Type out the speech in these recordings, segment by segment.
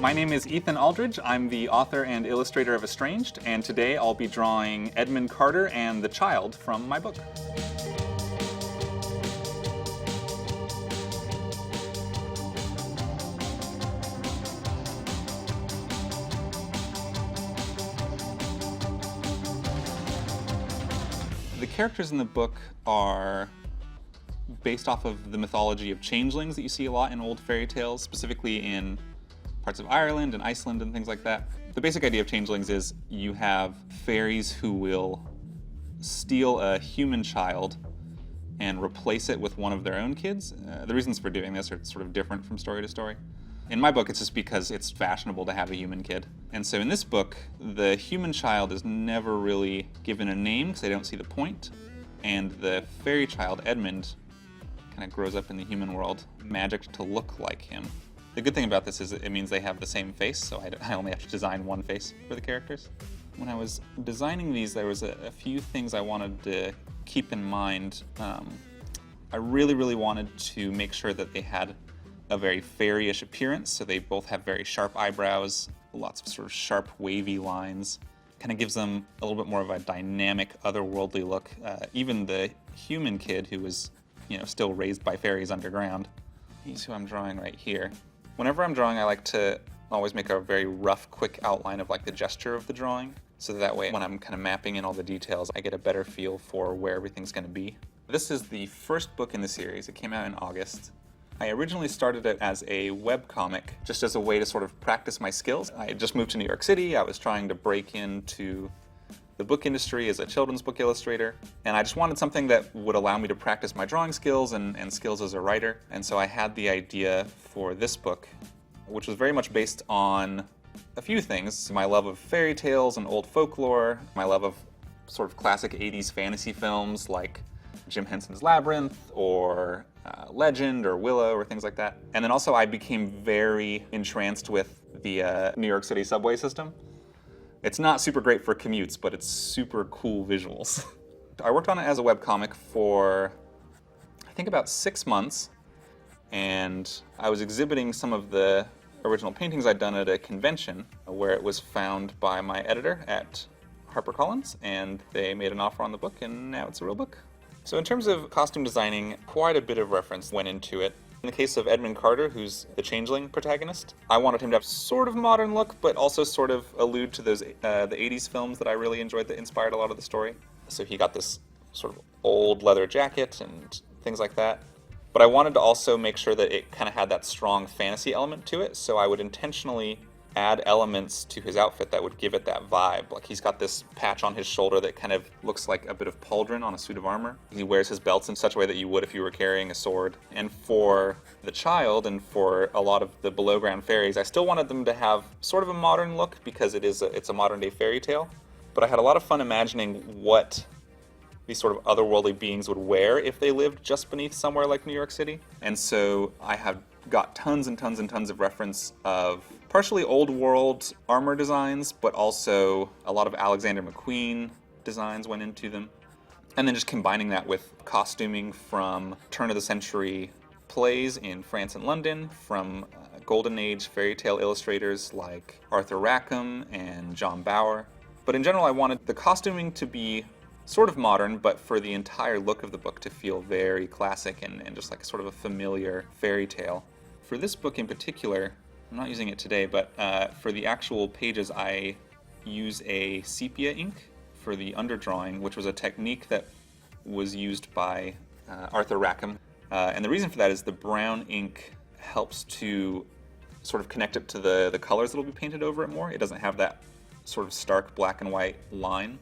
My name is Ethan Aldridge. I'm the author and illustrator of Estranged, and today I'll be drawing Edmund Carter and the Childe from my book. The characters in the book are based off of the mythology of changelings that you see a lot in old fairy tales, specifically in parts of Ireland and Iceland and things like that. The basic idea of changelings is you have fairies who will steal a human child and replace it with one of their own kids. The reasons for doing this are sort of different from story to story. In my book, it's just because it's fashionable to have a human kid. And so in this book, the human child is never really given a name because they don't see the point. And the fairy child, Edmund, kind of grows up in the human world, magicked to look like him. The good thing about this is it means they have the same face, so I only have to design one face for the characters. When I was designing these, there was a few things I wanted to keep in mind. I really wanted to make sure that they had a very fairy-ish appearance, so they both have very sharp eyebrows, lots of sort of sharp, wavy lines. Kind of gives them a little bit more of a dynamic, otherworldly look. Even the human kid, who was, still raised by fairies underground. He's who I'm drawing right here. Whenever I'm drawing, I like to always make a very rough, quick outline of the gesture of the drawing, so that way when I'm kind of mapping in all the details, I get a better feel for where everything's going to be. This is the first book in the series. It came out in August. I originally started it as a webcomic, just as a way to sort of practice my skills. I had just moved to New York City. I was trying to break into the book industry as a children's book illustrator, and I just wanted something that would allow me to practice my drawing skills and skills as a writer. And so I had the idea for this book, which was very much based on a few things. My love of fairy tales and old folklore, my love of sort of classic 80s fantasy films like Jim Henson's Labyrinth or Legend or Willow or things like that. And then also I became very entranced with the New York City subway system. It's not super great for commutes, but it's super cool visuals. I worked on it as a webcomic for, I think, about 6 months, and I was exhibiting some of the original paintings I'd done at a convention where it was found by my editor at HarperCollins, and they made an offer on the book, and now it's a real book. So in terms of costume designing, quite a bit of reference went into it. In the case of Edmund Carter, who's the changeling protagonist, I wanted him to have sort of modern look, but also sort of allude to those the 80s films that I really enjoyed that inspired a lot of the story. So he got this sort of old leather jacket and things like that. But I wanted to also make sure that it kind of had that strong fantasy element to it, so I would intentionally add elements to his outfit that would give it that vibe. Like he's got this patch on his shoulder that kind of looks like a bit of pauldron on a suit of armor. He wears his belts in such a way that you would if you were carrying a sword. And for the Childe and for a lot of the below ground fairies, I still wanted them to have sort of a modern look because it's a modern day fairy tale. But I had a lot of fun imagining what these sort of otherworldly beings would wear if they lived just beneath somewhere like New York City. And so I have got tons and tons and tons of reference of partially old world armor designs, but also a lot of Alexander McQueen designs went into them. And then just combining that with costuming from turn of the century plays in France and London, from Golden Age fairy tale illustrators like Arthur Rackham and John Bower. But in general, I wanted the costuming to be sort of modern, but for the entire look of the book to feel very classic and just like sort of a familiar fairy tale. For this book in particular, I'm not using it today, but for the actual pages I use a sepia ink for the underdrawing, which was a technique that was used by Arthur Rackham. And the reason for that is the brown ink helps to sort of connect it to the colors that will be painted over it more. It doesn't have that sort of stark black and white line,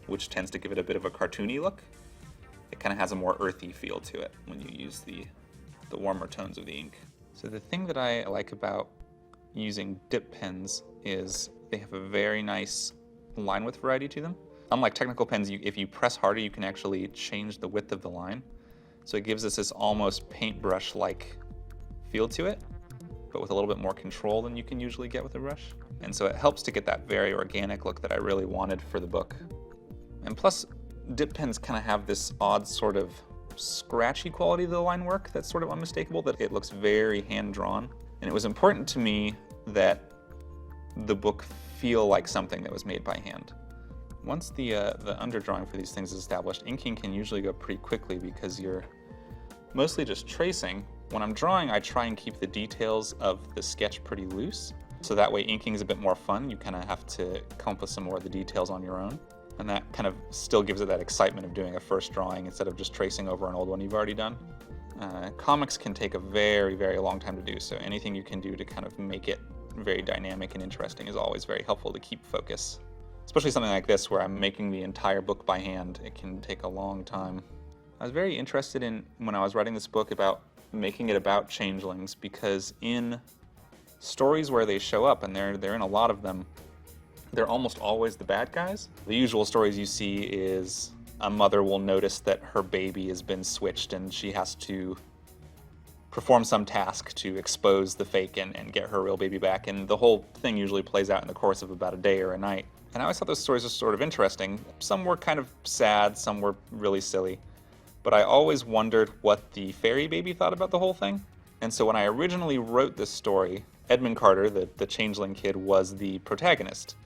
which tends to give it a bit of a cartoony look. It kind of has a more earthy feel to it when you use the warmer tones of the ink. So the thing that I like about using dip pens is they have a very nice line width variety to them. Unlike technical pens, if you press harder, you can actually change the width of the line. So it gives us this almost paintbrush-like feel to it, but with a little bit more control than you can usually get with a brush. And so it helps to get that very organic look that I really wanted for the book. And plus, dip pens kind of have this odd sort of scratchy quality to the line work that's sort of unmistakable, that it looks very hand-drawn. And it was important to me that the book feel like something that was made by hand. Once the underdrawing for these things is established, inking can usually go pretty quickly because you're mostly just tracing. When I'm drawing, I try and keep the details of the sketch pretty loose, so that way inking is a bit more fun. You kind of have to come up with some more of the details on your own, and that kind of still gives it that excitement of doing a first drawing instead of just tracing over an old one you've already done. Comics can take a very, very long time to do, so anything you can do to kind of make it very dynamic and interesting is always very helpful to keep focus. Especially something like this where I'm making the entire book by hand, it can take a long time. I was very interested in, when I was writing this book, about making it about changelings, because in stories where they show up, and they're in a lot of them, they're almost always the bad guys. The usual stories you see is a mother will notice that her baby has been switched and she has to perform some task to expose the fake and get her real baby back, and the whole thing usually plays out in the course of about a day or a night. And I always thought those stories were sort of interesting. Some were kind of sad, some were really silly, but I always wondered what the fairy baby thought about the whole thing. And so when I originally wrote this story, Edmund Carter, the changeling kid, was the protagonist,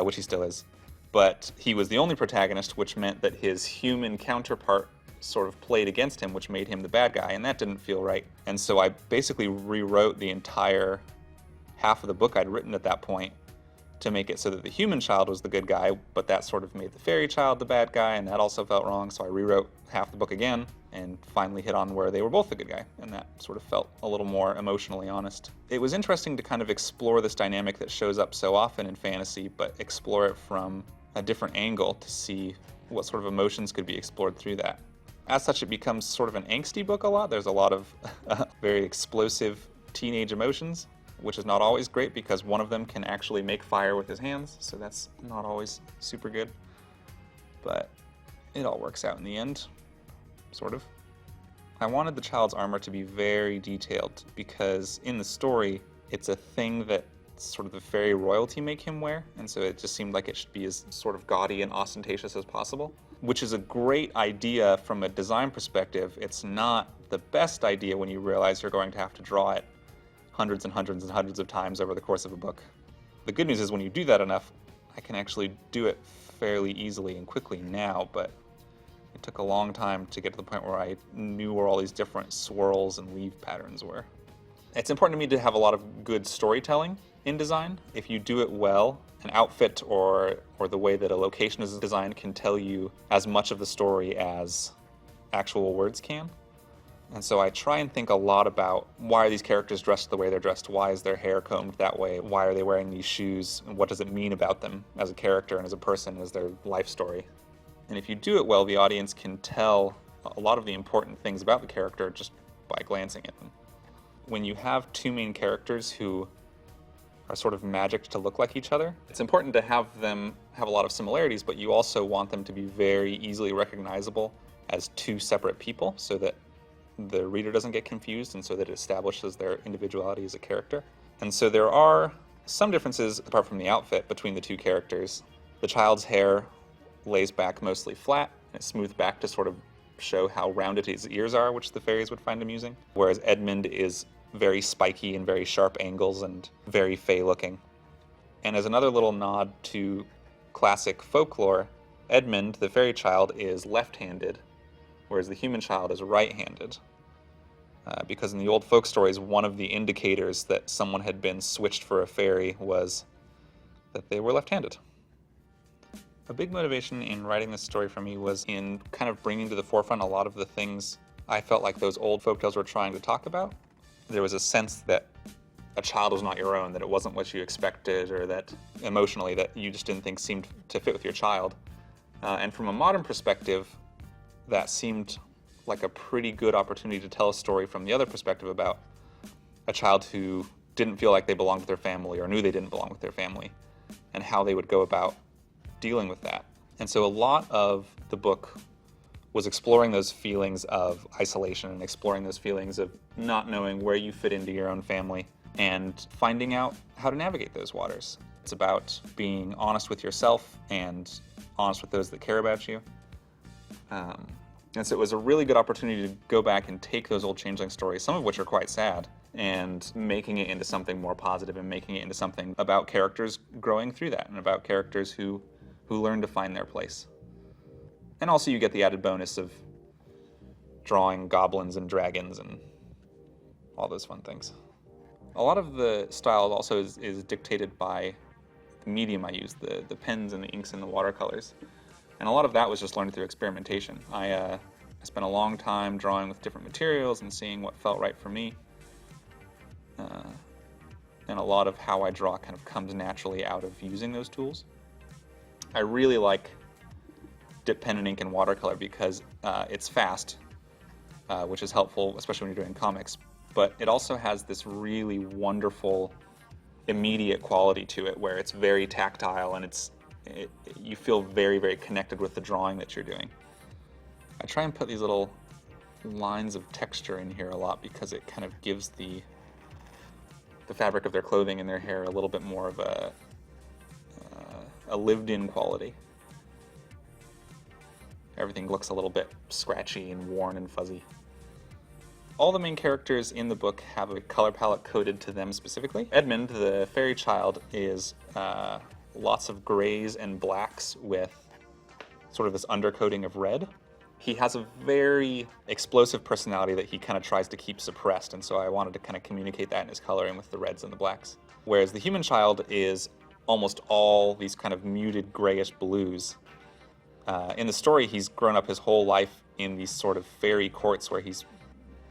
which he still is. But he was the only protagonist, which meant that his human counterpart sort of played against him, which made him the bad guy, and that didn't feel right. And so I basically rewrote the entire half of the book I'd written at that point to make it so that the human child was the good guy, but that sort of made the fairy child the bad guy, and that also felt wrong, so I rewrote half the book again and finally hit on where they were both the good guy, and that sort of felt a little more emotionally honest. It was interesting to kind of explore this dynamic that shows up so often in fantasy, but explore it from a different angle to see what sort of emotions could be explored through that. As such, it becomes sort of an angsty book a lot. There's a lot of very explosive teenage emotions, which is not always great because one of them can actually make fire with his hands, so that's not always super good. But it all works out in the end, sort of. I wanted the child's armor to be very detailed because in the story, it's a thing that sort of the fairy royalty make him wear, and so it just seemed like it should be as sort of gaudy and ostentatious as possible, which is a great idea from a design perspective. It's not the best idea when you realize you're going to have to draw it hundreds and hundreds and hundreds of times over the course of a book. The good news is when you do that enough, I can actually do it fairly easily and quickly now, but it took a long time to get to the point where I knew where all these different swirls and weave patterns were. It's important to me to have a lot of good storytelling in design. If you do it well, an outfit or the way that a location is designed can tell you as much of the story as actual words can. And so I try and think a lot about why are these characters dressed the way they're dressed? Why is their hair combed that way? Why are they wearing these shoes? And what does it mean about them as a character and as a person, as their life story? And if you do it well, the audience can tell a lot of the important things about the character just by glancing at them. When you have two main characters who are sort of magicked to look like each other, it's important to have them have a lot of similarities, but you also want them to be very easily recognizable as two separate people so that the reader doesn't get confused and so that it establishes their individuality as a character. And so there are some differences, apart from the outfit, between the two characters. The child's hair lays back mostly flat, and it's smoothed back to sort of show how rounded his ears are, which the fairies would find amusing, whereas Edmund is very spiky and very sharp angles and very fey looking. And as another little nod to classic folklore, Edmund, the fairy child, is left-handed, whereas the human child is right-handed. Because in the old folk stories, one of the indicators that someone had been switched for a fairy was that they were left-handed. A big motivation in writing this story for me was in kind of bringing to the forefront a lot of the things I felt like those old folktales were trying to talk about. There was a sense that a child was not your own, that it wasn't what you expected, or that emotionally that you just didn't think seemed to fit with your child. And from a modern perspective, that seemed like a pretty good opportunity to tell a story from the other perspective about a child who didn't feel like they belonged with their family or knew they didn't belong with their family, and how they would go about dealing with that. And so a lot of the book was exploring those feelings of isolation and exploring those feelings of not knowing where you fit into your own family and finding out how to navigate those waters. It's about being honest with yourself and honest with those that care about you. And so it was a really good opportunity to go back and take those old changeling stories, some of which are quite sad, and making it into something more positive and making it into something about characters growing through that and about characters who learn to find their place. And also you get the added bonus of drawing goblins and dragons and all those fun things. A lot of the style also is dictated by the medium I use, the pens and the inks and the watercolors. And a lot of that was just learned through experimentation. I spent a long time drawing with different materials and seeing what felt right for me. And a lot of how I draw kind of comes naturally out of using those tools. I really like dip pen and ink and watercolor because it's fast, which is helpful, especially when you're doing comics. But it also has this really wonderful, immediate quality to it where it's very tactile and you feel very, very connected with the drawing that you're doing. I try and put these little lines of texture in here a lot because it kind of gives the fabric of their clothing and their hair a little bit more of a lived-in quality. Everything looks a little bit scratchy and worn and fuzzy. All the main characters in the book have a color palette coded to them specifically. Edmund, the fairy child, is lots of grays and blacks with sort of this undercoating of red. He has a very explosive personality that he kind of tries to keep suppressed, and so I wanted to kind of communicate that in his coloring with the reds and the blacks. Whereas the human child is almost all these kind of muted grayish blues. In the story, he's grown up his whole life in these sort of fairy courts where he's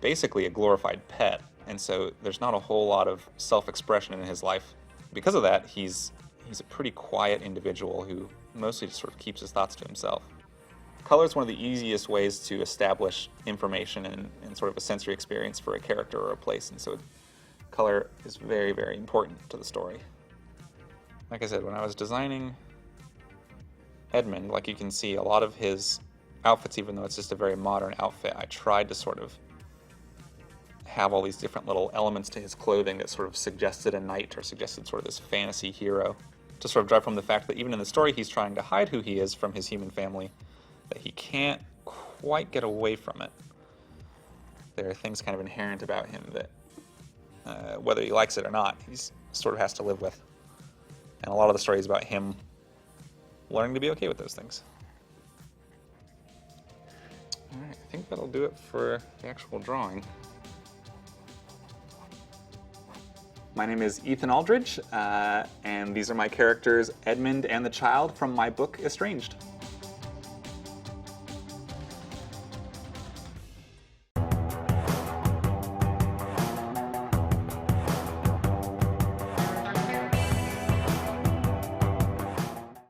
basically a glorified pet, and so there's not a whole lot of self-expression in his life. Because of that, he's a pretty quiet individual who mostly just sort of keeps his thoughts to himself. Color is one of the easiest ways to establish information and sort of a sensory experience for a character or a place, and so color is very, very important to the story. Like I said, when I was designing Edmund, like you can see, a lot of his outfits, even though it's just a very modern outfit, I tried to sort of have all these different little elements to his clothing that sort of suggested a knight or suggested sort of this fantasy hero, to sort of drive from the fact that even in the story he's trying to hide who he is from his human family, that he can't quite get away from it. There are things kind of inherent about him that, whether he likes it or not, he sort of has to live with. And a lot of the story is about him learning to be okay with those things. Alright, I think that'll do it for the actual drawing. My name is Ethan Aldridge, and these are my characters, Edmund and the Childe, from my book, Estranged.